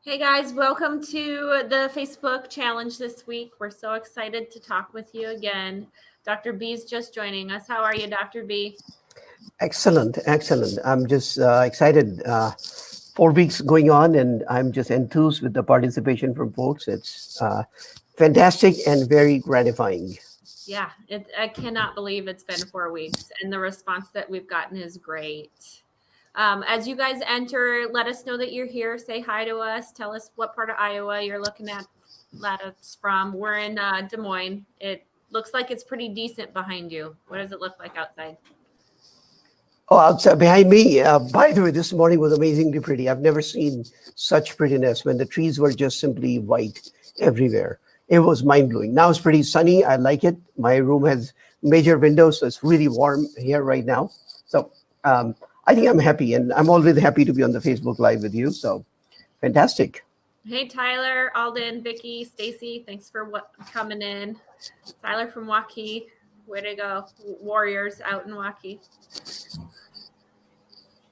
Hey guys, welcome to the Facebook challenge this week. We're so excited to talk with you again. Dr. B's just joining us. How are you, Dr. B? Excellent, excellent. I'm just excited. 4 weeks going on, and I'm just enthused with the participation from folks. It's fantastic and very gratifying. Yeah, I cannot believe it's been 4 weeks, and the response that we've gotten is great. As you guys enter, let us know that you're here. Say hi to us. Tell us what part of Iowa you're looking at us from. We're in Des Moines. It looks like it's pretty decent behind you. What does it look like outside? Oh, outside behind me, by the way, this morning was amazingly pretty. I've never seen such prettiness when the trees were just simply white everywhere. It was mind blowing. Now it's pretty sunny. I like it. My room has major windows, so it's really warm here right now. So I think I'm happy, and I'm always happy to be on the Facebook Live with you. So fantastic. Hey, Tyler, Alden, Vicky, Stacy, thanks for coming in. Tyler from Waukee, way to go. Warriors out in Waukee.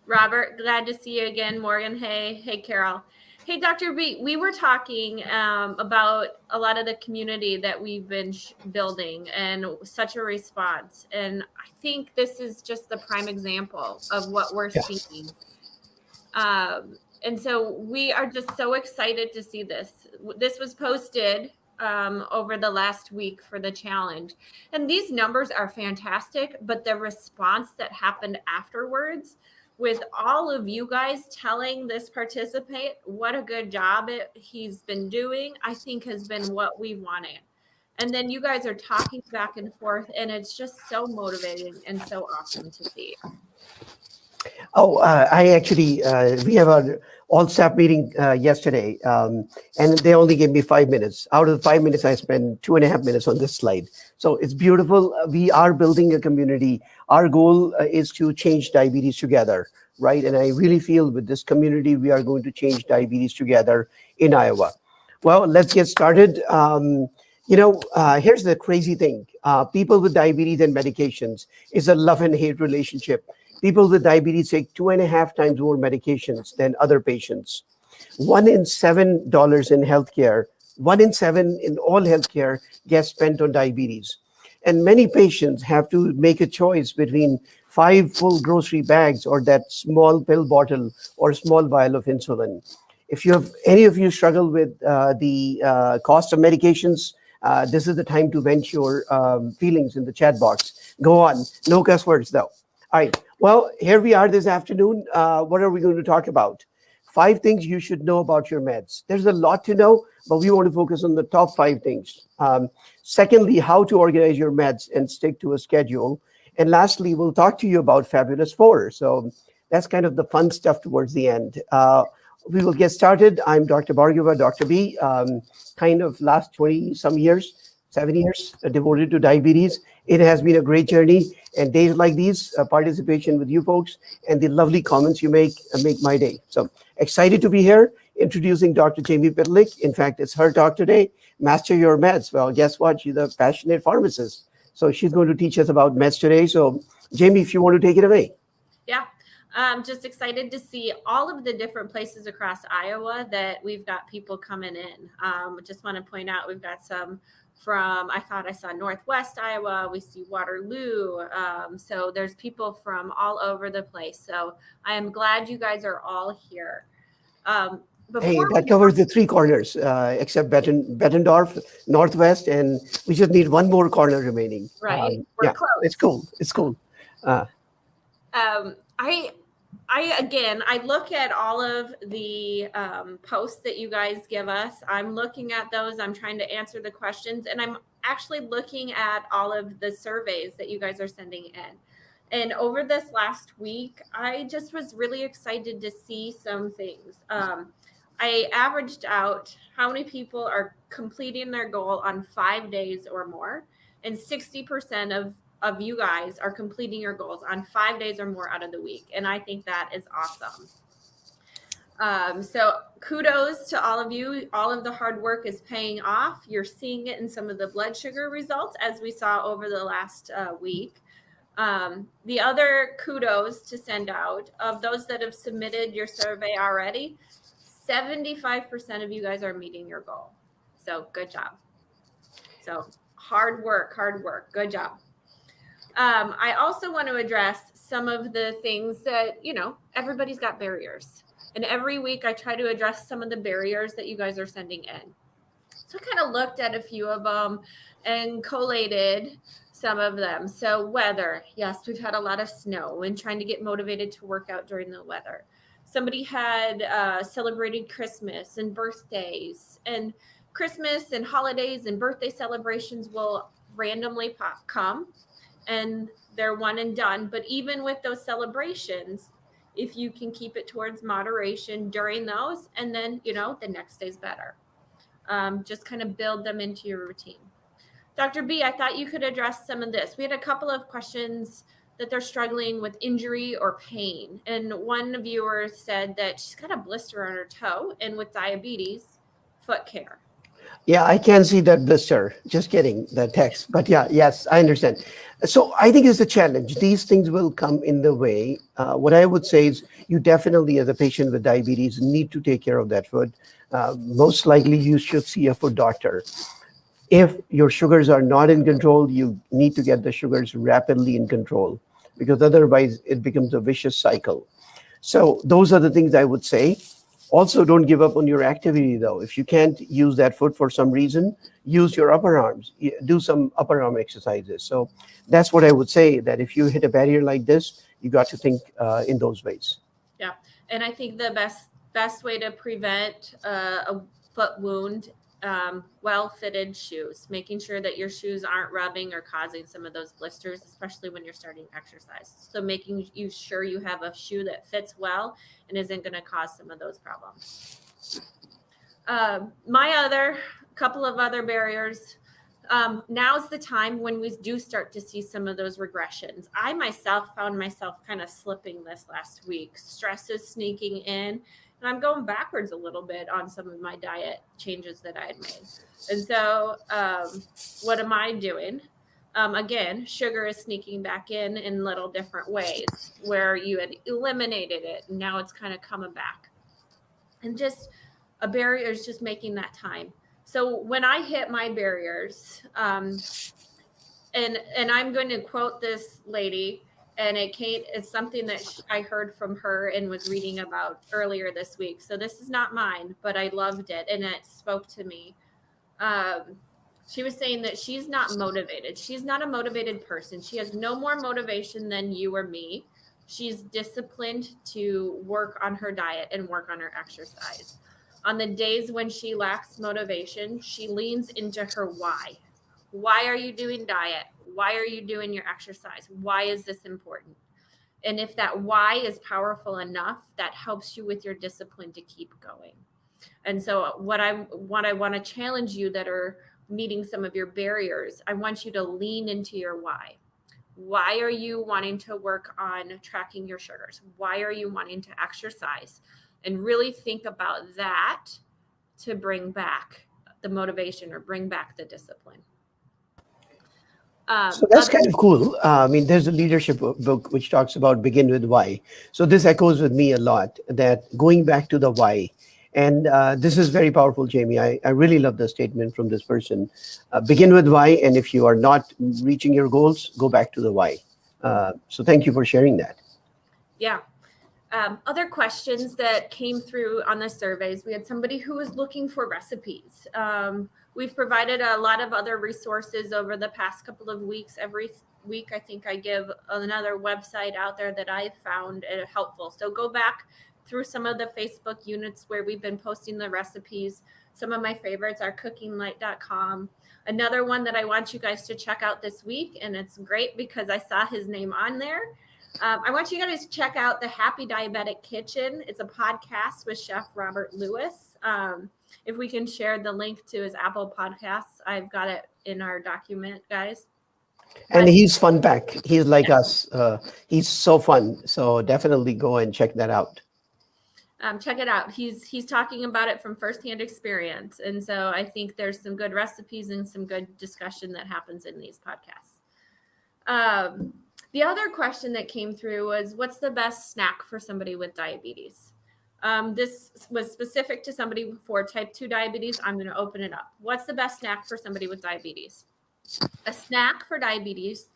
Robert, glad to see you again. Morgan, hey, Carol. Hey, Dr. B, we were talking about a lot of the community that we've been building and such a response. And I think this is just the prime example of what we're seeing. And so we are just so excited to see this. This was posted over the last week for the challenge. And these numbers are fantastic, but the response that happened afterwards with all of you guys telling this participant what a good job he's been doing, I think has been what we wanted. And then you guys are talking back and forth, and it's just so motivating and so awesome to see. Oh, I actually, we have our all staff meeting yesterday, and they only gave me 5 minutes. Out of the 5 minutes, I spent 2.5 minutes on this slide. So it's beautiful. We are building a community. Our goal is to change diabetes together, right? And I really feel with this community, we are going to change diabetes together in Iowa. Well, let's get started. Here's the crazy thing. People with diabetes and medications is a love and hate relationship. People with diabetes take 2.5 times more medications than other patients. $1 in $7 in healthcare, 1 in 7 in all healthcare gets spent on diabetes. And many patients have to make a choice between 5 full grocery bags or that small pill bottle or small vial of insulin. If you have any of you struggle with the cost of medications, this is the time to vent your feelings in the chat box. Go on, no cuss words though. All right. Well, here we are this afternoon. What are we going to talk about? 5 things you should know about your meds. There's a lot to know, but we want to focus on the top 5 things. Secondly, how to organize your meds and stick to a schedule. And lastly, we'll talk to you about Fabulous 4. So that's kind of the fun stuff towards the end. We will get started. I'm Dr. Bhargava, Dr. B, kind of last 20 some years, 7 years devoted to diabetes. It has been a great journey, and days like these, participation with you folks and the lovely comments you make my day. So excited to be here, introducing Dr. Jamie Pitlick. In fact, it's her talk today, Master Your Meds. Well, guess what? She's a passionate pharmacist. So she's going to teach us about meds today. So Jamie, if you want to take it away. Yeah. Just excited to see all of the different places across Iowa that we've got people coming in. Just want to point out we've got some from, I thought I saw Northwest Iowa. We see Waterloo. So there's people from all over the place. So I am glad you guys are all here. Hey, that covers the 3 corners, except Bettendorf, Northwest, and we just need 1 more corner remaining. Right. We're close. It's cool. It's cool. I look at all of the posts that you guys give us. I'm looking at those. I'm trying to answer the questions, and I'm actually looking at all of the surveys that you guys are sending in. And over this last week, I just was really excited to see some things. I averaged out how many people are completing their goal on 5 days or more, and 60% of you guys are completing your goals on 5 days or more out of the week. And I think that is awesome. So kudos to all of you. All of the hard work is paying off. You're seeing it in some of the blood sugar results as we saw over the last week. The other kudos to send out of those that have submitted your survey already, 75% of you guys are meeting your goal. So good job. So hard work. Good job. I also want to address some of the things that, everybody's got barriers. And every week I try to address some of the barriers that you guys are sending in. So I kind of looked at a few of them and collated some of them. So weather, yes, we've had a lot of snow and trying to get motivated to work out during the weather. Somebody had celebrated Christmas and birthdays, and Christmas and holidays and birthday celebrations will randomly come, and they're one and done. But even with those celebrations, if you can keep it towards moderation during those, and then, the next day's better. Just kind of build them into your routine. Dr. B, I thought you could address some of this. We had a couple of questions that they're struggling with injury or pain. And one viewer said that she's got a blister on her toe, and with diabetes, foot care. Yeah, I can see that blister. Just kidding, the text. But yeah, yes, I understand. So I think it's a challenge. These things will come in the way. What I would say is you definitely, as a patient with diabetes, need to take care of that foot. Most likely, you should see a foot doctor. If your sugars are not in control, you need to get the sugars rapidly in control, because otherwise it becomes a vicious cycle. So those are the things I would say. Also, don't give up on your activity, though. If you can't use that foot for some reason, use your upper arms. Do some upper arm exercises. So that's what I would say, that if you hit a barrier like this, you got to think in those ways. Yeah. And I think the best way to prevent a foot wound, well-fitted shoes, making sure that your shoes aren't rubbing or causing some of those blisters, especially when you're starting exercise. So making sure you have a shoe that fits well and isn't going to cause some of those problems. My other couple of other barriers. Now's the time when we do start to see some of those regressions. I myself found myself kind of slipping this last week. Stress is sneaking in, and I'm going backwards a little bit on some of my diet changes that I had made. And so what am I doing? Again, sugar is sneaking back in little different ways where you had eliminated it, and now it's kind of coming back. And just a barrier is just making that time. So when I hit my barriers, and I'm going to quote this lady, and it's something that I heard from her and was reading about earlier this week. So this is not mine, but I loved it, and it spoke to me. She was saying that she's not motivated. She's not a motivated person. She has no more motivation than you or me. She's disciplined to work on her diet and work on her exercise. On the days when she lacks motivation, she leans into her why. Why are you doing diet? Why are you doing your exercise? Why is this important? And if that why is powerful enough, that helps you with your discipline to keep going. And so what I want to challenge you that are meeting some of your barriers, I want you to lean into your why. Why are you wanting to work on tracking your sugars? Why are you wanting to exercise? And really think about that to bring back the motivation or bring back the discipline. So that's kind of cool. I mean, there's a leadership book which talks about begin with why. So this echoes with me a lot, that going back to the why. And this is very powerful, Jamie. I really love the statement from this person. Begin with why. And if you are not reaching your goals, go back to the why. So thank you for sharing that. Yeah. Other questions that came through on the surveys, we had somebody who was looking for recipes. We've provided a lot of other resources over the past couple of weeks. Every week, I think I give another website out there that I found helpful. So go back through some of the Facebook units where we've been posting the recipes. Some of my favorites are cookinglight.com. Another one that I want you guys to check out this week, and it's great because I saw his name on there. I want you guys to check out the Happy Diabetic Kitchen. It's a podcast with Chef Robert Lewis. If we can share the link to his Apple Podcasts, I've got it in our document, guys. And he's fun pack. He's like us. He's so fun. So definitely go and check that out. Check it out. He's talking about it from firsthand experience. And so I think there's some good recipes and some good discussion that happens in these podcasts. The other question that came through was, what's the best snack for somebody with diabetes? This was specific to somebody for type 2 diabetes. I'm going to open it up. What's the best snack for somebody with diabetes? A snack for diabetes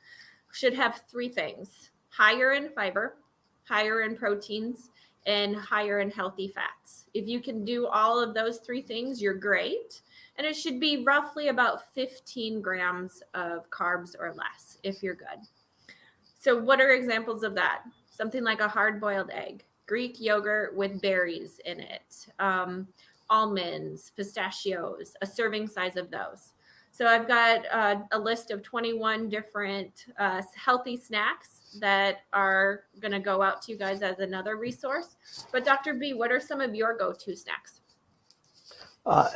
should have three things: higher in fiber, higher in proteins, and higher in healthy fats. If you can do all of those three things, you're great. And it should be roughly about 15 grams of carbs or less if you're good. So, what are examples of that? Something like a hard boiled egg, Greek yogurt with berries in it, almonds, pistachios, a serving size of those. So I've got a list of 21 different healthy snacks that are going to go out to you guys as another resource. But Dr. B, what are some of your go-to snacks?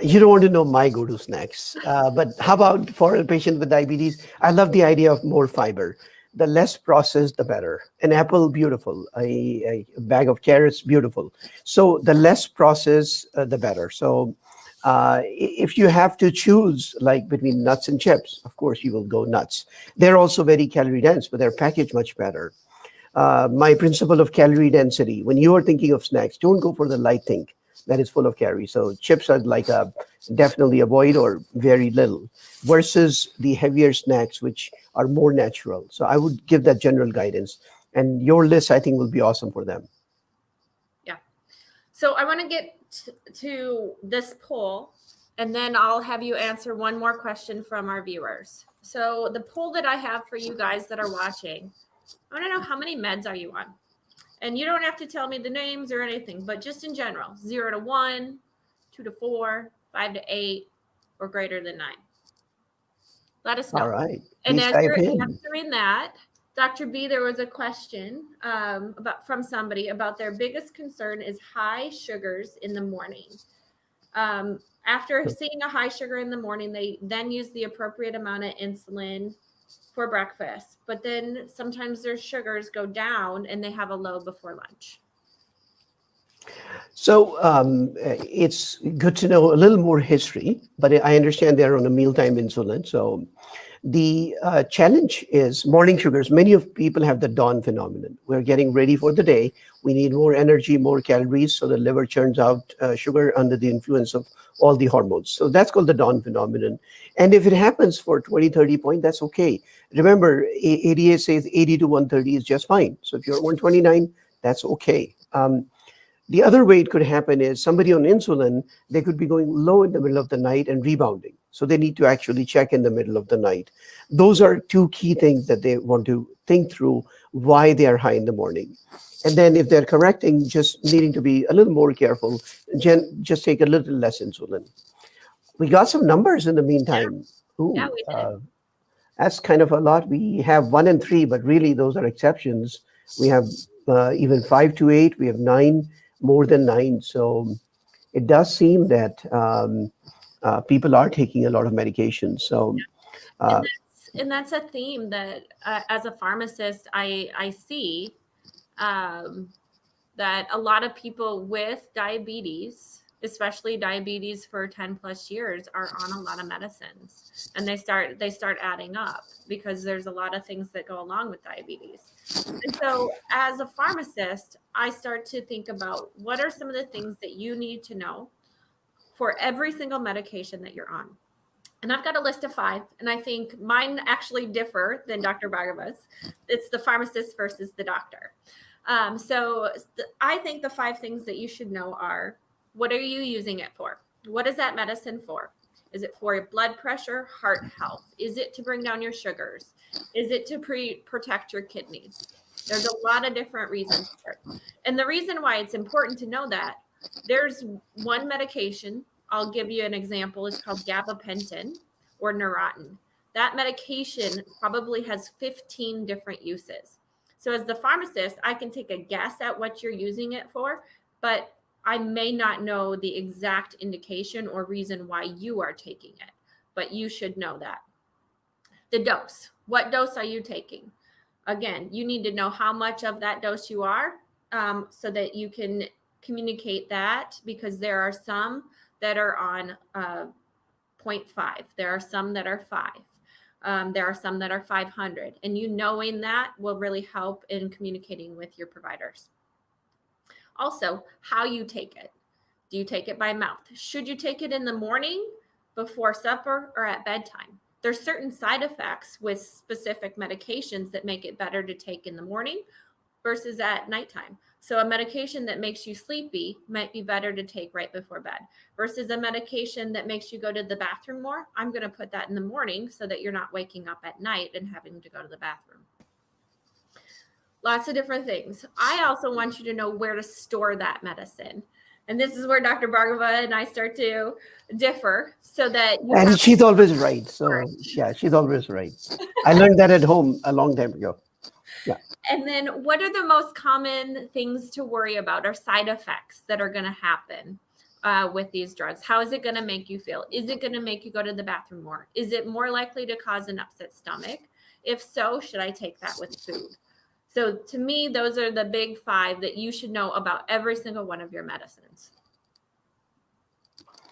You don't want to know my go-to snacks, but how about for a patient with diabetes? I love the idea of more fiber. The less processed, the better. An apple, beautiful. A bag of carrots, beautiful. So the less processed, the better. So if you have to choose like between nuts and chips, of course you will go nuts. They're also very calorie dense, but they're packaged much better. My principle of calorie density, when you are thinking of snacks, don't go for the light thing that is full of calories. So chips are like a definitely avoid or very little, versus the heavier snacks, which are more natural. So I would give that general guidance. And your list, I think, will be awesome for them. Yeah. So I want to get to this poll, and then I'll have you answer one more question from our viewers. So the poll that I have for you guys that are watching, I want to know, how many meds are you on? And you don't have to tell me the names or anything, but just in general, 0 to 1, 2 to 4, 5 to 8, or greater than 9. Let us know. All right. And Please as type you're in. answering that, Dr. B, there was a question from somebody about their biggest concern is high sugars in the morning. After seeing a high sugar in the morning, they then use the appropriate amount of insulin for breakfast, but then sometimes their sugars go down and they have a low before lunch. So it's good to know a little more history, but I understand they're on a mealtime insulin. So the challenge is morning sugars. Many of people have the dawn phenomenon. We're getting ready for the day. We need more energy, more calories, so the liver churns out sugar under the influence of all the hormones. So that's called the dawn phenomenon. And if it happens for 20, 30 points, that's okay. Remember, ADA says 80 to 130 is just fine. So if you're 129, that's okay. The other way it could happen is somebody on insulin, they could be going low in the middle of the night and rebounding. So they need to actually check in the middle of the night. Those are two key things that they want to think through why they are high in the morning. And then if they're correcting, just needing to be a little more careful, just take a little less insulin. We got some numbers in the meantime. Ooh, Yeah, we did. that's kind of a lot. We have 1 and 3, but really those are exceptions. We have even 5 to 8. We have 9, more than 9. So it does seem that people are taking a lot of medications. So, and that's a theme that as a pharmacist, I see that a lot of people with diabetes, especially diabetes for 10 plus years, are on a lot of medicines, and they start adding up because there's a lot of things that go along with diabetes. And so as a pharmacist, I start to think about what are some of the things that you need to know for every single medication that you're on. And I've got a list of 5, and I think mine actually differ than Dr. Bhargava's. It's the pharmacist versus the doctor. I think the 5 things that you should know are: what are you using it for? What is that medicine for? Is it for blood pressure, heart health? Is it to bring down your sugars? Is it to protect your kidneys? There's a lot of different reasons for it. And the reason why it's important to know that, there's one medication, I'll give you an example, it's called gabapentin or Neurontin. That medication probably has 15 different uses. So as the pharmacist, I can take a guess at what you're using it for, but I may not know the exact indication or reason why you are taking it, but you should know that. The dose. What dose are you taking? Again, you need to know how much of that dose you are so that you can communicate that, because there are some that are on 0.5. There are some that are 5. There are some that are 500. And you knowing that will really help in communicating with your providers. Also, how you take it. Do you take it by mouth? Should you take it in the morning, before supper, or at bedtime? There's certain side effects with specific medications that make it better to take in the morning versus at nighttime. So a medication that makes you sleepy might be better to take right before bed versus a medication that makes you go to the bathroom more. I'm going to put that in the morning so that you're not waking up at night and having to go to the bathroom. Lots of different things. I also want you to know where to store that medicine. And this is where Dr. Bhargava and I start to differ so that you And have she's always right. So storage. yeah, she's always right. I learned that at home a long time ago. Yeah. And then what are the most common things to worry about or side effects that are going to happen with these drugs? How is it going to make you feel? Is it going to make you go to the bathroom more? Is it more likely to cause an upset stomach? If so, should I take that with food? So to me, those are the big 5 that you should know about every single one of your medicines.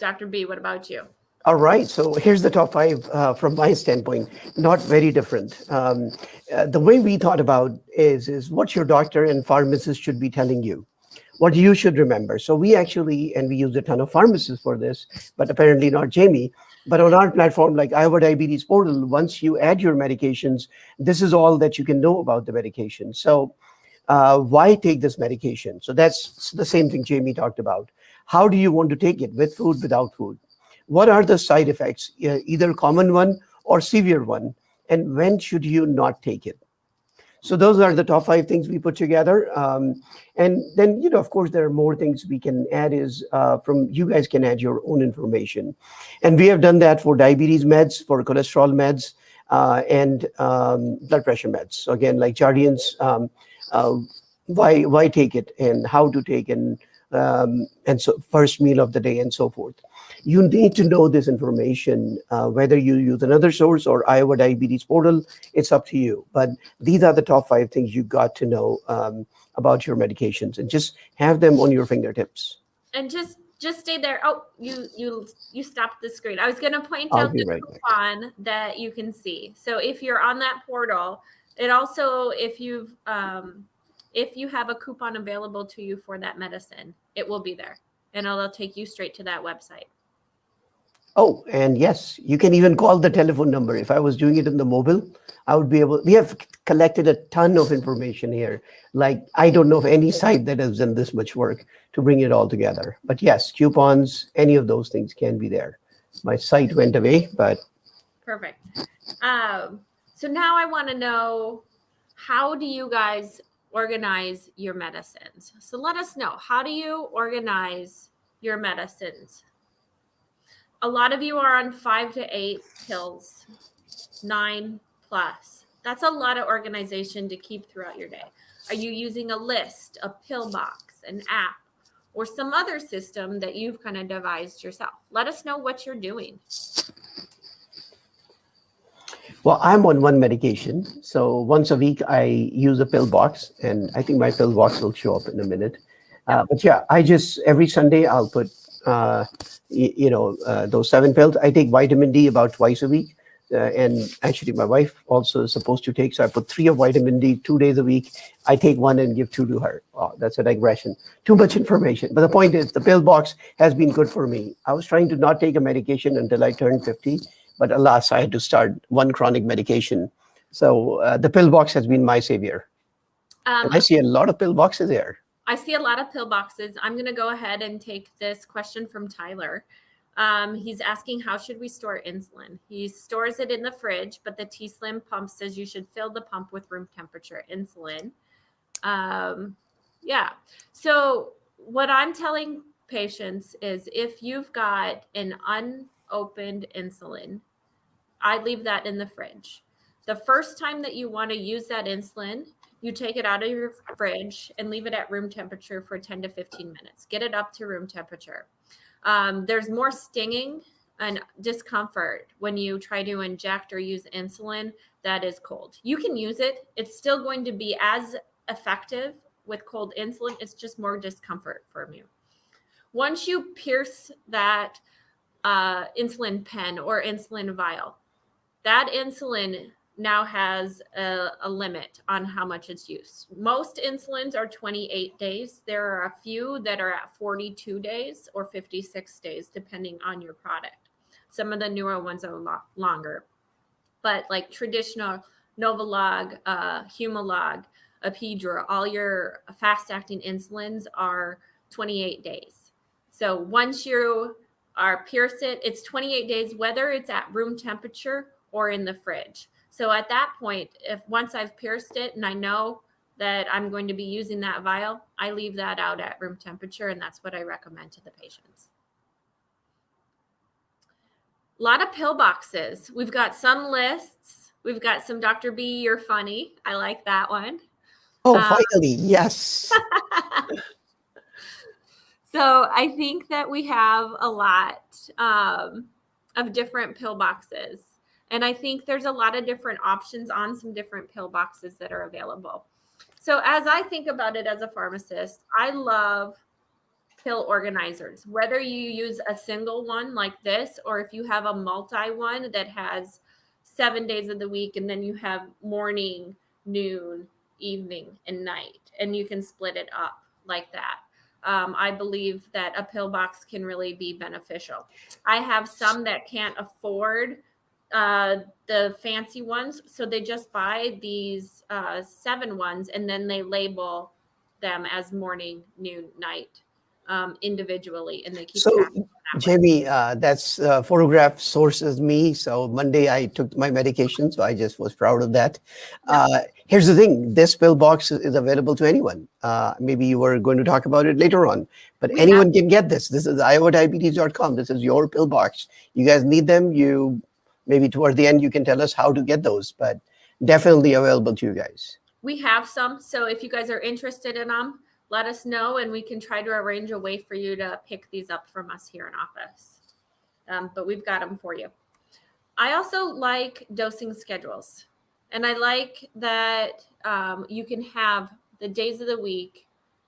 Dr. B, what about you? All right. So here's the top 5 from my standpoint. Not very different. The way we thought about is what your doctor and pharmacist should be telling you, what you should remember. So we actually, and we use a ton of pharmacists for this, but apparently not Jamie. But on our platform, like Iowa Diabetes Portal, once you add your medications, this is all that you can know about the medication. So why take this medication? So that's the same thing Jamie talked about. How do you want to take it, with food, without food? What are the side effects, either common one or severe one? And when should you not take it? So those are the top 5 things we put together. And then, of course, there are more things we can add from you guys can add your own information. And we have done that for diabetes meds, for cholesterol meds, and blood pressure meds. So again, like Jardiance, why take it and how to take it, and so first meal of the day and so forth. You need to know this information, whether you use another source or Iowa Diabetes Portal, it's up to you. But these are the top 5 things you got to know about your medications, and just have them on your fingertips. And just stay there. Oh, you stopped the screen. I was going to point I'll out be the right back. coupon that you can see. So if you're on that portal, it also, if you have a coupon available to you for that medicine, it will be there, and it'll take you straight to that website. Oh, and yes, you can even call the telephone number. If I was doing it in the mobile, I would be able. We have collected a ton of information here. Like, I don't know of any site that has done this much work to bring it all together. But yes, coupons, any of those things can be there. My site went away, but perfect. So now I want to know, how do you guys organize your medicines? So let us know, how do you organize your medicines? A lot of you are on 5 to 8 pills, 9 plus. That's a lot of organization to keep throughout your day. Are you using a list, a pill box, an app, or some other system that you've kind of devised yourself? Let us know what you're doing. Well, I'm on one medication. So once a week, I use a pill box, and I think my pill box will show up in a minute. But yeah, every Sunday, I'll put, those 7 pills. I take vitamin D about twice a week. And actually, my wife also is supposed to take. So I put 3 of vitamin D 2 days a week. I take 1 and give 2 to her. Oh, that's a digression. Too much information. But the point is, the pill box has been good for me. I was trying to not take a medication until I turned 50. But alas, I had to start one chronic medication. So the pill box has been my savior. And I see a lot of pill boxes there. I see a lot of pill boxes. I'm going to go ahead and take this question from Tyler. He's asking, how should we store insulin? He stores it in the fridge, but the T-Slim pump says you should fill the pump with room temperature insulin. Yeah. So what I'm telling patients is, if you've got an unopened insulin, I leave that in the fridge. The first time that you want to use that insulin, you take it out of your fridge and leave it at room temperature for 10 to 15 minutes. Get it up to room temperature. There's more stinging and discomfort when you try to inject or use insulin that is cold. You can use it. It's still going to be as effective with cold insulin. It's just more discomfort from you. Once you pierce that insulin pen or insulin vial, that insulin now has a limit on how much it's used. Most insulins are 28 days. There are a few that are at 42 days or 56 days, depending on your product. Some of the newer ones are a lot longer. But like traditional Novolog, Humalog, Apidra, all your fast-acting insulins are 28 days. So once you are pierce it, it's 28 days, whether it's at room temperature or in the fridge. So at that point, if once I've pierced it and I know that I'm going to be using that vial, I leave that out at room temperature, and that's what I recommend to the patients. A lot of pill boxes. We've got some lists. We've got some Dr. B, you're funny. I like that one. Oh, finally, yes. So I think that we have a lot of different pill boxes. And I think there's a lot of different options on some different pill boxes that are available. So as I think about it as a pharmacist, I love pill organizers, whether you use a single one like this, or if you have a multi one that has 7 days of the week, and then you have morning, noon, evening, and night, and you can split it up like that. I believe that a pill box can really be beneficial. I have some that can't afford the fancy ones, so they just buy these 7 ones, and then they label them as morning, noon, night individually, and they keep So, track of that way. Jamie, that's photograph sources me. So Monday I took my medication, so I just was proud of that. Here's the thing: this pill box is available to anyone. Maybe you were going to talk about it later on, but anyone can get this. This is iowadiabetes.com. This is your pill box. You guys need them. You maybe toward the end you can tell us how to get those, but definitely available to you guys. We have some, so if you guys are interested in them, let us know, and we can try to arrange a way for you to pick these up from us here in office. But we've got them for you. I also like dosing schedules, and I like that you can have the days of the week,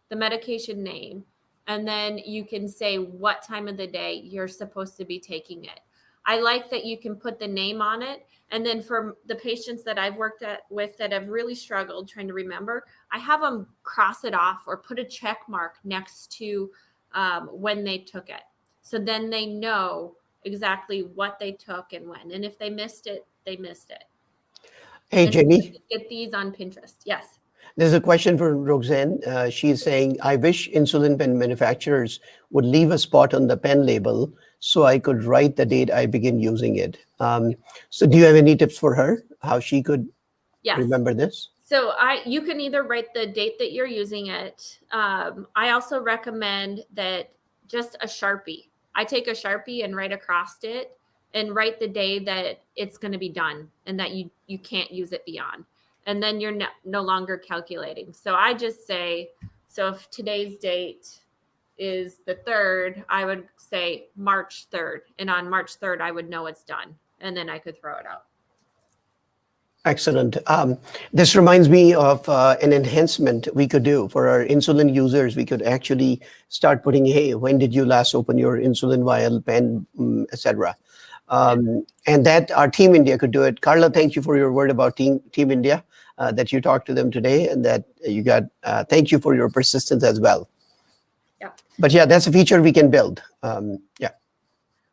the medication name, and then you can say what time of the day you're supposed to be taking it. I like that you can put the name on it. And then for the patients that I've worked with that have really struggled trying to remember, I have them cross it off or put a check mark next to when they took it. So then they know exactly what they took and when. And if they missed it, they missed it. Hey, and Jamie. Get these on Pinterest. Yes. There's a question from Roxanne. She's saying, I wish insulin pen manufacturers would leave a spot on the pen label so I could write the date I begin using it. So do you have any tips for her, how she could remember this? So you can either write the date that you're using it. I also recommend that just a Sharpie. I take a Sharpie and write across it and write the day that it's going to be done and that you can't use it beyond. And then you're no longer calculating. So I just say, so if today's date is the 3rd, I would say March 3rd. And on March 3rd, I would know it's done. And then I could throw it out. Excellent. This reminds me of an enhancement we could do for our insulin users. We could actually start putting, hey, when did you last open your insulin vial, pen, etc. And that our Team India could do it. Carla, thank you for your word about Team India, that you talked to them today, and that you got, thank you for your persistence as well. Yeah. But yeah, that's a feature we can build. Yeah.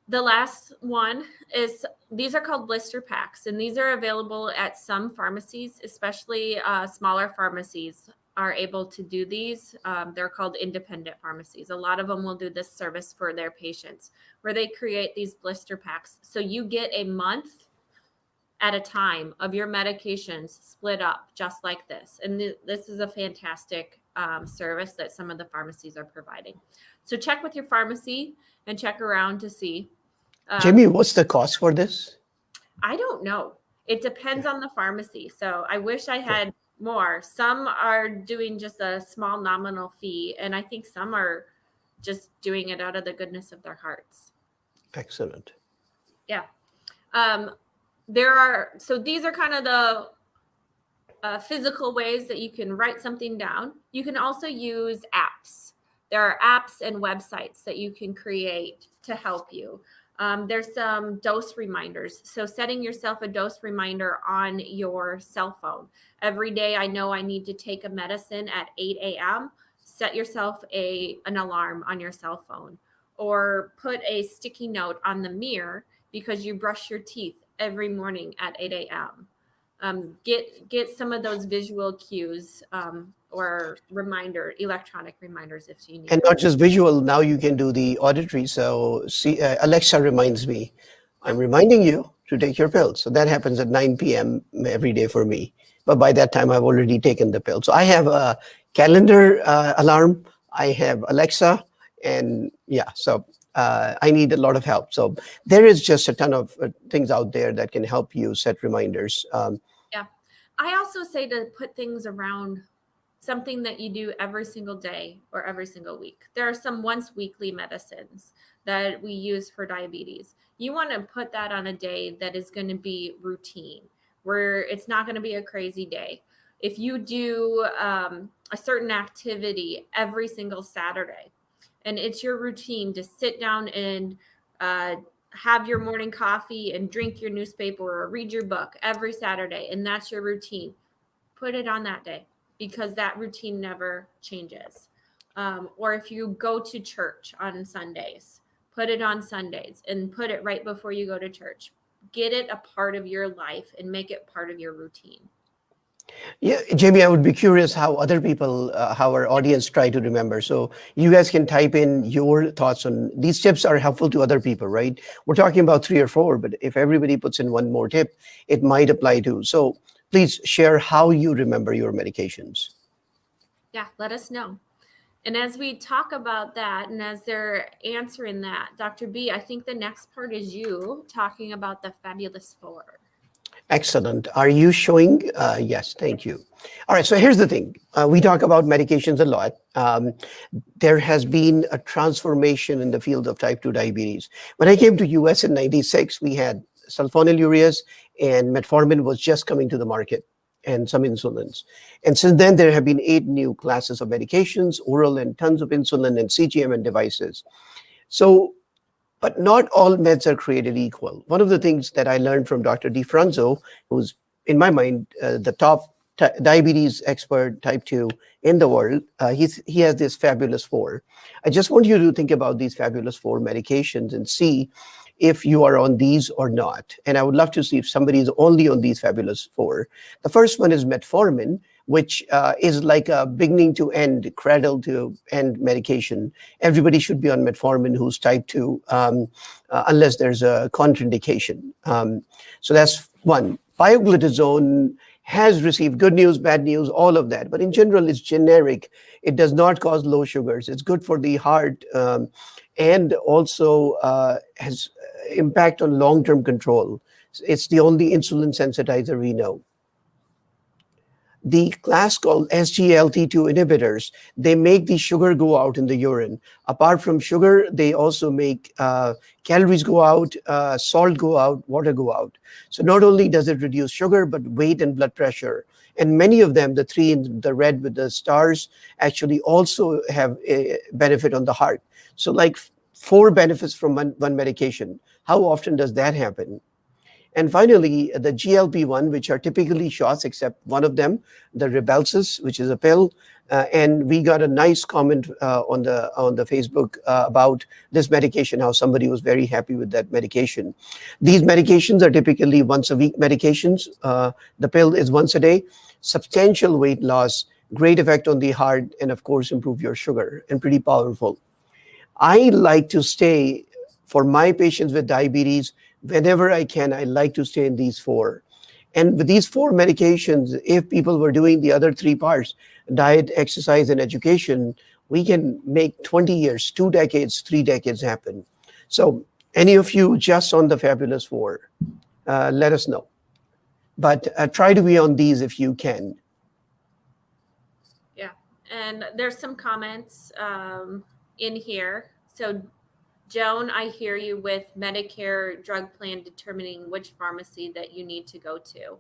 The last one is, these are called blister packs, and these are available at some pharmacies, especially smaller pharmacies are able to do these. They're called independent pharmacies. A lot of them will do this service for their patients where they create these blister packs. So you get a month at a time of your medications split up just like this. And this is a fantastic service that some of the pharmacies are providing. So check with your pharmacy and check around to see. Jamie, what's the cost for this? I don't know. It depends on the pharmacy. So I wish I had more. Some are doing just a small nominal fee, and I think some are just doing it out of the goodness of their hearts. Excellent. Yeah. So these are kind of the physical ways that you can write something down. You can also use apps. There are apps and websites that you can create to help you. There's some dose reminders. So setting yourself a dose reminder on your cell phone. Every day I know I need to take a medicine at 8 a.m. Set yourself an alarm on your cell phone, or put a sticky note on the mirror because you brush your teeth every morning at 8 a.m. Get some of those visual cues, or electronic reminders if you need And them. not just visual, now you can do the auditory. So see, Alexa reminds me, I'm reminding you to take your pill. So that happens at 9 p.m. every day for me. But by that time, I've already taken the pill. So I have a calendar alarm, I have Alexa, and yeah, so I need a lot of help. So there is just a ton of things out there that can help you set reminders. Yeah. I also say to put things around something that you do every single day or every single week. There are some once weekly medicines that we use for diabetes. You want to put that on a day that is going to be routine, where it's not going to be a crazy day. If you do a certain activity every single Saturday, and it's your routine to sit down and uh, have your morning coffee and drink your newspaper or read your book every Saturday, and that's your routine, put it on that day, because that routine never changes. Or if you go to church on Sundays, put it on Sundays and put it right before you go to church. Get it a part of your life and make it part of your routine. Yeah, Jamie, I would be curious how other people, how our audience try to remember. So you guys can type in your thoughts on these tips are helpful to other people, right? We're talking about 3 or 4, but if everybody puts in one more tip, it might apply too. So please share how you remember your medications. Yeah, let us know. And as we talk about that, and as they're answering that, Dr. B, I think the next part is you talking about the Fabulous Four. Excellent. Are you showing? Yes, thank you. All right, so here's the thing. We talk about medications a lot. There has been a transformation in the field of type 2 diabetes. When I came to US in 96, we had sulfonylureas and metformin was just coming to the market and some insulins. And since then, there have been 8 new classes of medications, oral and tons of insulin and CGM and devices. So but not all meds are created equal. One of the things that I learned from Dr. DiFranzo, who's in my mind the top diabetes expert type 2 in the world, he has this fabulous 4. I just want you to think about these fabulous 4 medications and see if you are on these or not. And I would love to see if somebody is only on these fabulous 4. The first one is metformin, which is like a beginning to end, cradle to end medication. Everybody should be on metformin who's type 2, unless there's a contraindication. So that's one. Pioglitazone has received good news, bad news, all of that. But in general, it's generic. It does not cause low sugars. It's good for the heart, and also has impact on long-term control. It's the only insulin sensitizer we know. The class called SGLT2 inhibitors, they make the sugar go out in the urine. Apart from sugar, they also make calories go out, salt go out, water go out. So not only does it reduce sugar, but weight and blood pressure. And many of them, the 3 in the red with the stars, actually also have a benefit on the heart. So like 4 benefits from one medication. How often does that happen? And finally, the GLP-1, which are typically shots, except one of them, the Rybelsus, which is a pill. And we got a nice comment on the Facebook about this medication, how somebody was very happy with that medication. These medications are typically once-a-week medications. The pill is once a day. Substantial weight loss, great effect on the heart, and of course, improve your sugar, and pretty powerful. I like to stay, for my patients with diabetes, whenever I can, I like to stay in these 4. And with these 4 medications, if people were doing the other 3 parts, diet, exercise, and education, we can make 20 years, 2 decades, 3 decades happen. So any of you just on the fabulous 4, let us know. But try to be on these if you can. Yeah. And there's some comments in here. So Joan, I hear you with Medicare drug plan determining which pharmacy that you need to go to.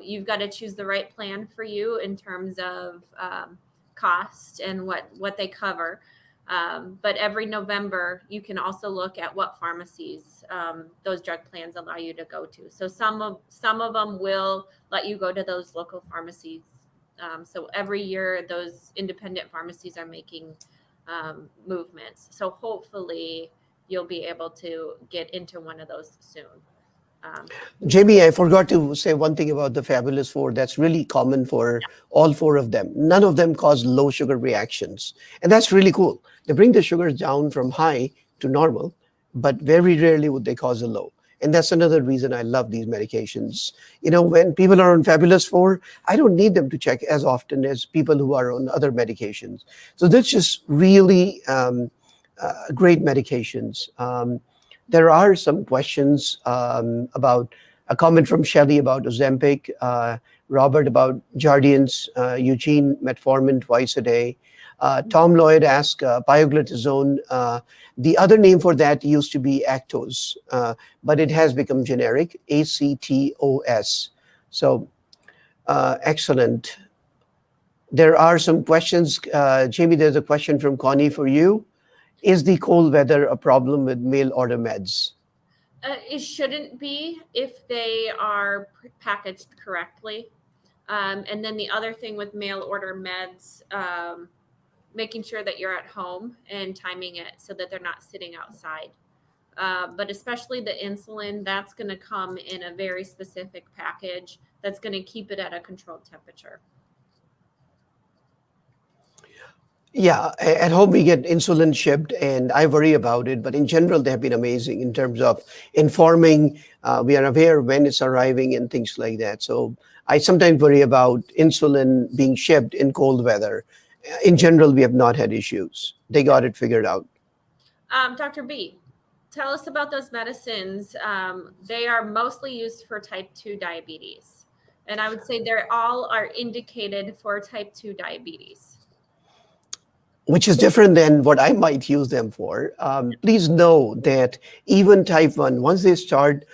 You've got to choose the right plan for you in terms of cost and what they cover. But every November, you can also look at what pharmacies those drug plans allow you to go to. So some of them will let you go to those local pharmacies. So every year, those independent pharmacies are making movements. So hopefully, you'll be able to get into one of those soon. Jamie, I forgot to say one thing about the Fabulous Four that's really common for all four of them. None of them cause low sugar reactions. And that's really cool. They bring the sugars down from high to normal, but very rarely would they cause a low. And that's another reason I love these medications. You know, when people are on Fabulous Four, I don't need them to check as often as people who are on other medications. So that's just really great medications. There are some questions about a comment from Shelley about Ozempic, Robert about Jardiance, Eugene metformin twice a day. Tom Lloyd asked pioglitazone. The other name for that used to be Actos, but it has become generic, ACTOS. So excellent. There are some questions. Jamie, there's a question from Connie for you. Is the cold weather a problem with mail order meds? It shouldn't be if they are packaged correctly. And then the other thing with mail order meds, making sure that you're at home and timing it so that they're not sitting outside. But especially the insulin, that's going to come in a very specific package that's going to keep it at a controlled temperature. Yeah, at home we get insulin shipped and I worry about it, but in general they have been amazing in terms of informing. We are aware when it's arriving and things like that. So I sometimes worry about insulin being shipped in cold weather. In general, we have not had issues. They got it figured out. Dr. B, tell us about those medicines. They are mostly used for type 2 diabetes. And I would say they're all are indicated for type 2 diabetes. Which is different than what I might use them for. Please know that even type 1, once they start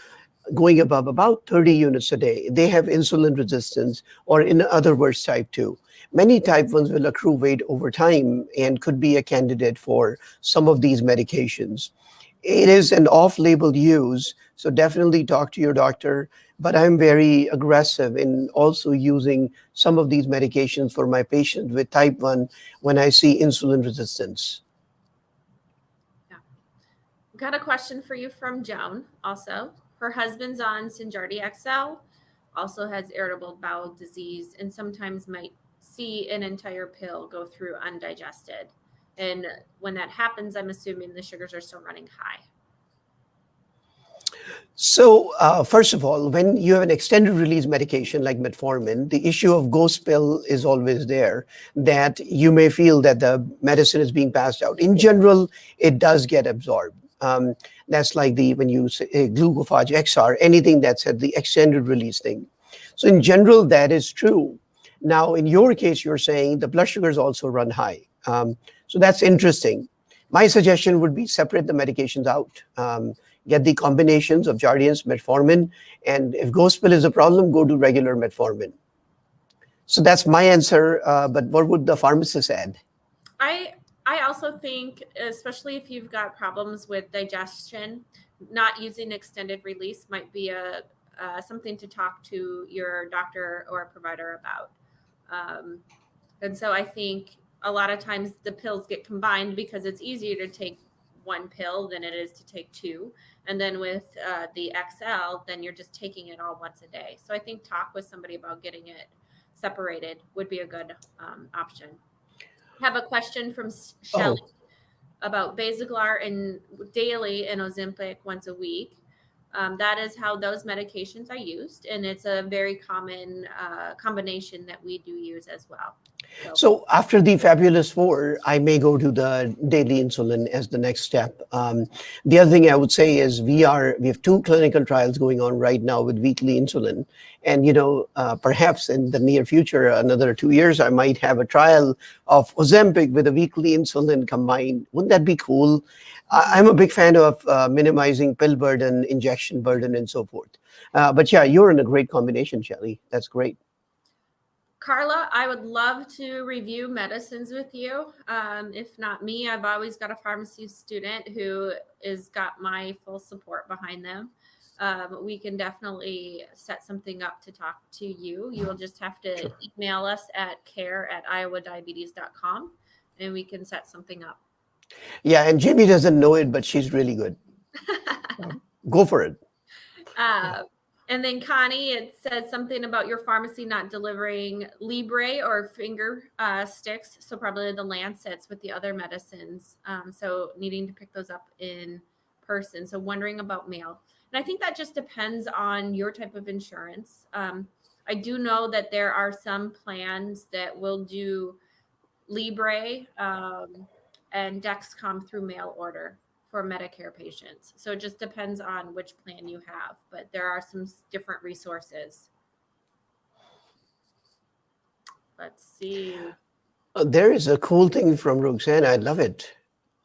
going above about 30 units a day, they have insulin resistance, or in other words, type 2. Many type 1s will accrue weight over time and could be a candidate for some of these medications. It is an off-label use, so definitely talk to your doctor. But I'm very aggressive in also using some of these medications for my patients with type 1 when I see insulin resistance. Yeah. Got a question for you from Joan also. Her husband's on Synjardy XL, also has irritable bowel disease, and sometimes might see an entire pill go through undigested. And when that happens, I'm assuming the sugars are still running high. So first of all, when you have an extended release medication like metformin, the issue of ghost pill is always there, that you may feel that the medicine is being passed out. In general, it does get absorbed. That's like when you say Glucophage XR, anything that's at the extended release thing. So in general, that is true. Now, in your case, you're saying the blood sugars also run high. So that's interesting. My suggestion would be separate the medications out. Get the combinations of Jardiance, metformin, and if ghost pill is a problem, go to regular metformin. So that's my answer, but what would the pharmacist add? I also think, especially if you've got problems with digestion, not using extended release might be something to talk to your doctor or provider about. And so I think a lot of times the pills get combined because it's easier to take one pill than it is to take two. And then with the XL, then you're just taking it all once a day. So I think talk with somebody about getting it separated would be a good option. I have a question from Shelley about Basaglar and daily and Ozempic once a week. That is how those medications are used. And it's a very common combination that we do use as well. So after the Fabulous Four, I may go to the daily insulin as the next step. The other thing I would say is we have 2 clinical trials going on right now with weekly insulin. And, perhaps in the near future, another 2 years, I might have a trial of Ozempic with a weekly insulin combined. Wouldn't that be cool? I'm a big fan of minimizing pill burden, injection burden, and so forth. But yeah, you're in a great combination, Shelley. That's great. Carla, I would love to review medicines with you. If not me, I've always got a pharmacy student who is got my full support behind them. We can definitely set something up to talk to you. You will just have to email us at care@iowadiabetes.com and we can set something up. Yeah, and Jamie doesn't know it, but she's really good. Go for it. And then Connie, it says something about your pharmacy not delivering Libre or finger sticks. So probably the Lancets with the other medicines. So needing to pick those up in person. So wondering about mail. And I think that just depends on your type of insurance. I do know that there are some plans that will do Libre and Dexcom through mail order for Medicare patients. So it just depends on which plan you have, but there are some different resources. Let's see. There is a cool thing from Roxanne. I love it.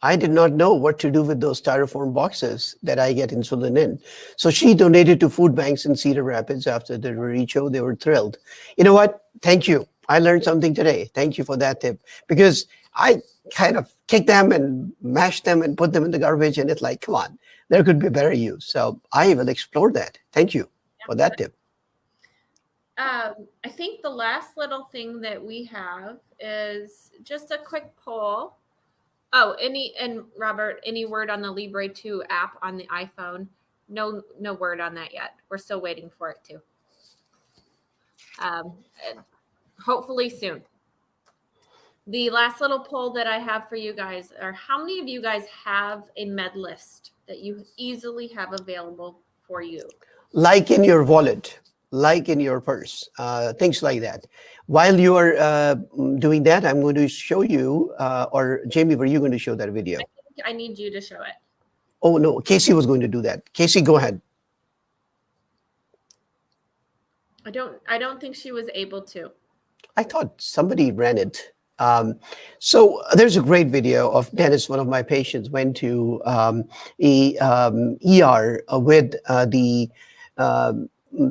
I did not know what to do with those styrofoam boxes that I get insulin in. So she donated to food banks in Cedar Rapids after the show. They were thrilled. You know what? Thank you. I learned something today. Thank you for that tip, because I kind of kick them and mash them and put them in the garbage, and it's like, come on, there could be better use. So I will explore that. Thank you for that tip. I think the last little thing that we have is just a quick poll. Oh, and Robert, any word on the Libre 2 app on the iPhone? No word on that yet. We're still waiting for it to. Hopefully soon. The last little poll that I have for you guys are, how many of you guys have a med list that you easily have available for you? Like in your wallet, like in your purse, things like that. While you are doing that, I'm going to show you, or Jamie, were you going to show that video? I need you to show it. Oh, no, Casey was going to do that. Casey, go ahead. I don't think she was able to. I thought somebody ran it. So there's a great video of Dennis, one of my patients, went to ER with the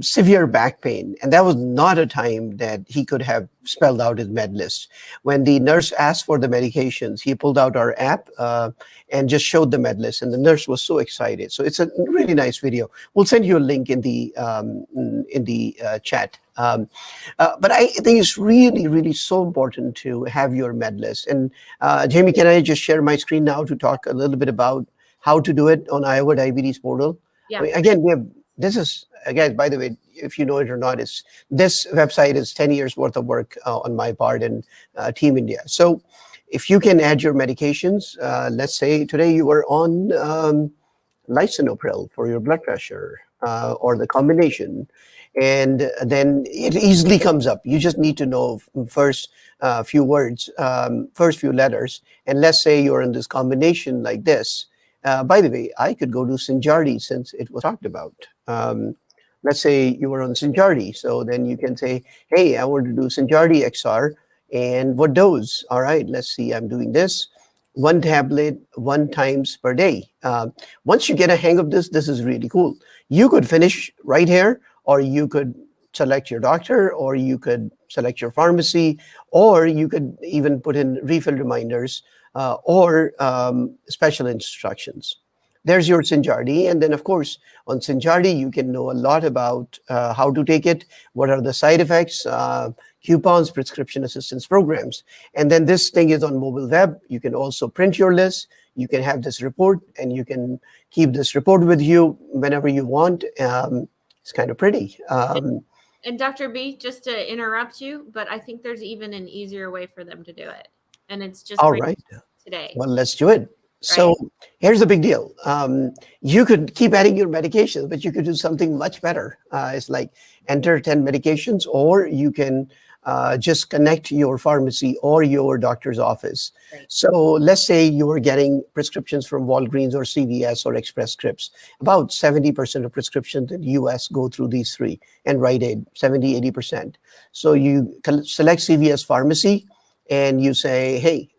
severe back pain. And that was not a time that he could have spelled out his med list. When the nurse asked for the medications, he pulled out our app and just showed the med list. And the nurse was so excited. So it's a really nice video. We'll send you a link in the chat. But I think it's really, really so important to have your med list. And Jamie, can I just share my screen now to talk a little bit about how to do it on Iowa Diabetes Portal? Yeah. I mean, again, this is, again, by the way, if you know it or not, this website is 10 years worth of work on my part and Team India. So if you can add your medications, let's say today you were on lisinopril for your blood pressure or the combination, and then it easily comes up. You just need to know first few words, first few letters. And let's say you're in this combination like this. By the way, I could go to Synjardy since it was talked about. Let's say you were on Synjardy. So then you can say, hey, I want to do Synjardy XR. And what dose? All right, let's see, I'm doing this. 1 tablet, 1 times per day. Once you get a hang of this, this is really cool. You could finish right here, or you could select your doctor, or you could select your pharmacy, or you could even put in refill reminders or special instructions. There's your Synjardy. And then, of course, on Synjardy, you can know a lot about how to take it, what are the side effects, coupons, prescription assistance programs. And then this thing is on mobile web. You can also print your list. You can have this report, and you can keep this report with you whenever you want. It's kind of pretty. And Dr. B, just to interrupt you, but I think there's even an easier way for them to do it. And it's just all right today. Well, let's do it. So here's the big deal. You could keep adding your medications, but you could do something much better. It's like enter 10 medications, or you can just connect your pharmacy or your doctor's office. Right. So let's say you are getting prescriptions from Walgreens or CVS or Express Scripts. About 70% of prescriptions in the US go through these three, and Rite Aid, 70, 80%. So you select CVS pharmacy, and you say, hey,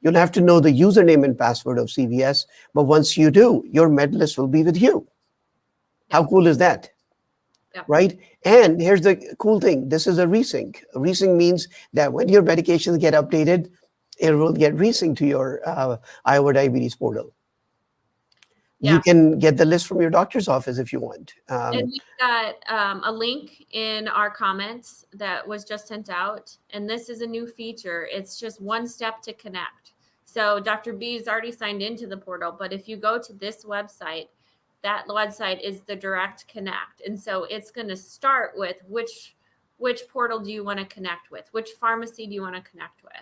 you'll have to know the username and password of CVS. But once you do, your med list will be with you. How cool is that? Yep. right? And here's the cool thing. This is a resync. Resync means that when your medications get updated, it will get resynced to your Iowa Diabetes portal. Yeah. You can get the list from your doctor's office if you want. And we've got a link in our comments that was just sent out. And this is a new feature. It's just one step to connect. So Dr. B is already signed into the portal, but if you go to this website, that website is the direct connect. And so it's going to start with which portal do you want to connect with? Which pharmacy do you want to connect with?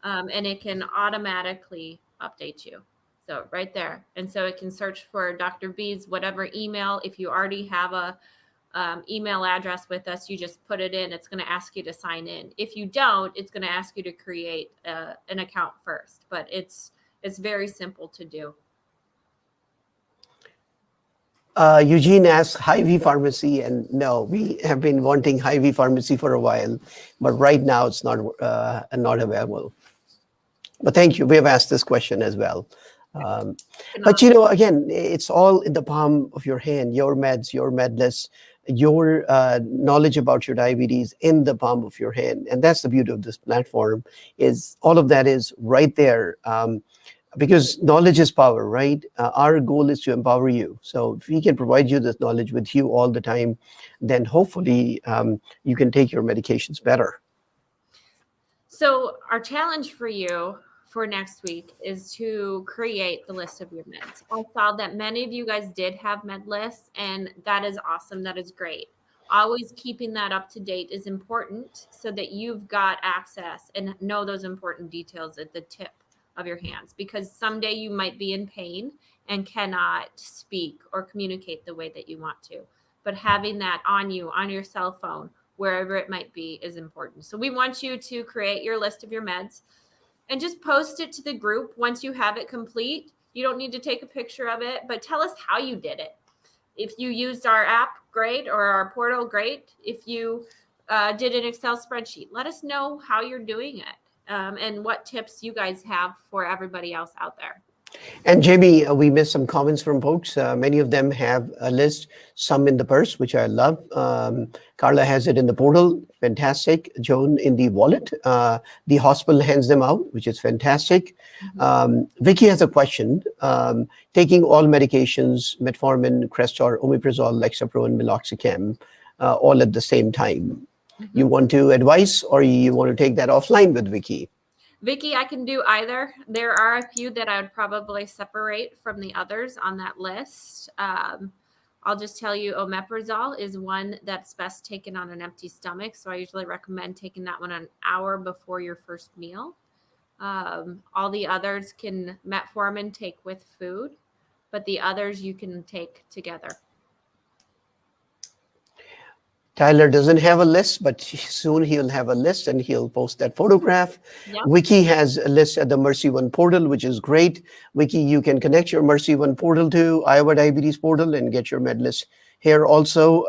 And it can automatically update you. So right there. And so it can search for Dr. B's, whatever email. If you already have a email address with us, you just put it in. It's going to ask you to sign in. If you don't, it's going to ask you to create an account first. But it's very simple to do. Eugene asks Hy-Vee Pharmacy, and no, we have been wanting Hy-Vee Pharmacy for a while, but right now it's not available. But thank you. We have asked this question as well. But again, it's all in the palm of your hand. Your meds, your med list, your knowledge about your diabetes in the palm of your hand, and that's the beauty of this platform. Is all of that is right there. Because knowledge is power, right? Our goal is to empower you. So if we can provide you this knowledge with you all the time, then hopefully you can take your medications better. So our challenge for you for next week is to create the list of your meds. I saw that many of you guys did have med lists, and that is awesome. That is great. Always keeping that up to date is important so that you've got access and know those important details at the tip of your hands, because someday you might be in pain and cannot speak or communicate the way that you want to. But having that on you, on your cell phone, wherever it might be, is important. So we want you to create your list of your meds and just post it to the group once you have it complete. You don't need to take a picture of it, but tell us how you did it. If you used our app, great, or our portal, great. If you did an Excel spreadsheet, let us know how you're doing it. And what tips you guys have for everybody else out there. And Jamie, we missed some comments from folks. Many of them have a list, some in the purse, which I love. Carla has it in the portal, fantastic. Joan in the wallet. The hospital hands them out, which is fantastic. Vicky has a question. Taking all medications, metformin, Crestor, omeprazole, Lexapro, meloxicam, all at the same time. You want to advise, or you want to take that offline with Vicky? Vicky, I can do either. There are a few that I would probably separate from the others on that list. I'll just tell you, omeprazole is one that's best taken on an empty stomach. So I usually recommend taking that one an hour before your first meal. All the others can metformin take with food, but the others you can take together. Tyler doesn't have a list, but soon he'll have a list and he'll post that photograph. Yep. Wiki has a list at the Mercy One portal, which is great. Wiki, you can connect your Mercy One portal to Iowa Diabetes portal and get your med list here also.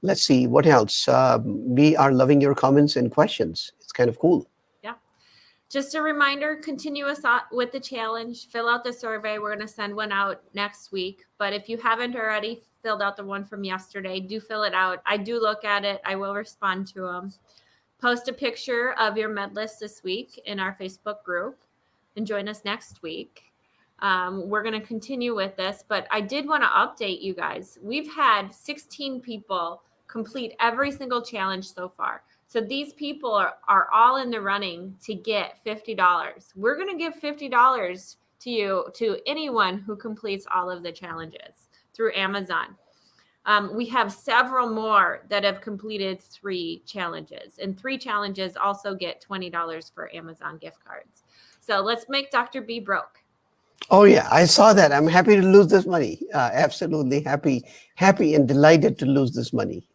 Let's see, what else? We are loving your comments and questions. It's kind of cool. Yeah. Just a reminder, continue us with the challenge. Fill out the survey. We're going to send one out next week. But if you haven't already filled out the one from yesterday, do fill it out. I do look at it. I will respond to them. Post a picture of your med list this week in our Facebook group and join us next week. We're going to continue with this, but I did want to update you guys. We've had 16 people complete every single challenge so far. So these people are all in the running to get $50. We're going to give $50 to anyone who completes all of the challenges through Amazon. We have several more that have completed 3 challenges, and 3 challenges also get $20 for Amazon gift cards. So let's make Dr. B broke. Oh yeah, I saw that. I'm happy to lose this money. Absolutely happy and delighted to lose this money.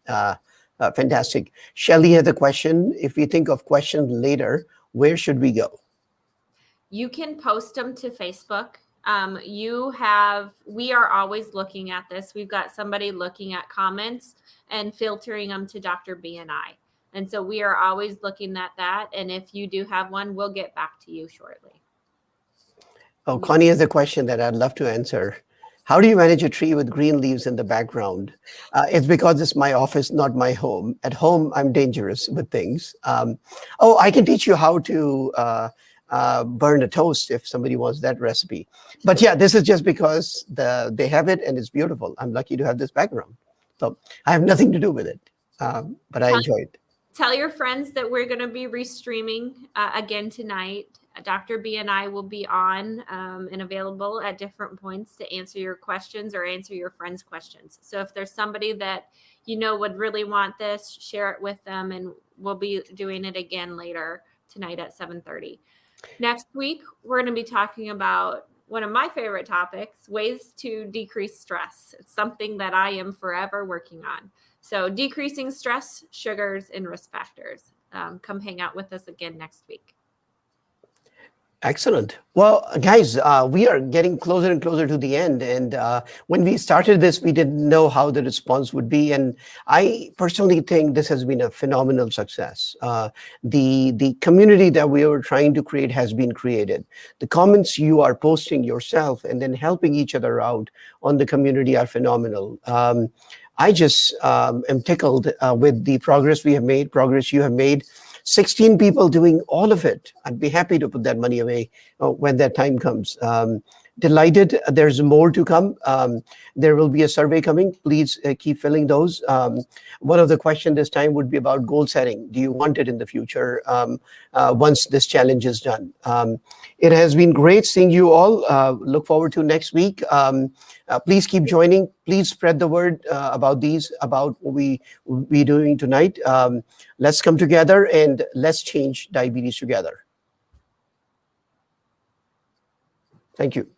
Fantastic. Shelly had a question. If we think of questions later, where should we go? You can post them to Facebook. We are always looking at this. We've got somebody looking at comments and filtering them to Dr. B and I. And so we are always looking at that. And if you do have one, we'll get back to you shortly. Oh, Connie has a question that I'd love to answer. How do you manage a tree with green leaves in the background? It's because it's my office, not my home. At home, I'm dangerous with things. Oh, I can teach you how to burn a toast if somebody wants that recipe. But yeah, this is just because they have it and it's beautiful. I'm lucky to have this background. So I have nothing to do with it, but I enjoy it. Tell your friends that we're going to be restreaming again tonight. Dr. B and I will be on and available at different points to answer your questions or answer your friends' questions. So if there's somebody that you know would really want this, share it with them, and we'll be doing it again later tonight at 7:30. Next week, we're going to be talking about one of my favorite topics, ways to decrease stress. It's something that I am forever working on. So decreasing stress, sugars, and risk factors. Come hang out with us again next week. Excellent. Well, guys, we are getting closer and closer to the end. And when we started this, we didn't know how the response would be. And I personally think this has been a phenomenal success. The community that we were trying to create has been created. The comments you are posting yourself and then helping each other out on the community are phenomenal. I just am tickled with the progress we have made, progress you have made. 16 people doing all of it. I'd be happy to put that money away when that time comes. Delighted. There's more to come. There will be a survey coming. Please keep filling those. One of the questions this time would be about goal setting. Do you want it in the future once this challenge is done? It has been great seeing you all. Look forward to next week. Please keep joining. Please spread the word about what we're doing tonight. Let's come together and let's change diabetes together. Thank you.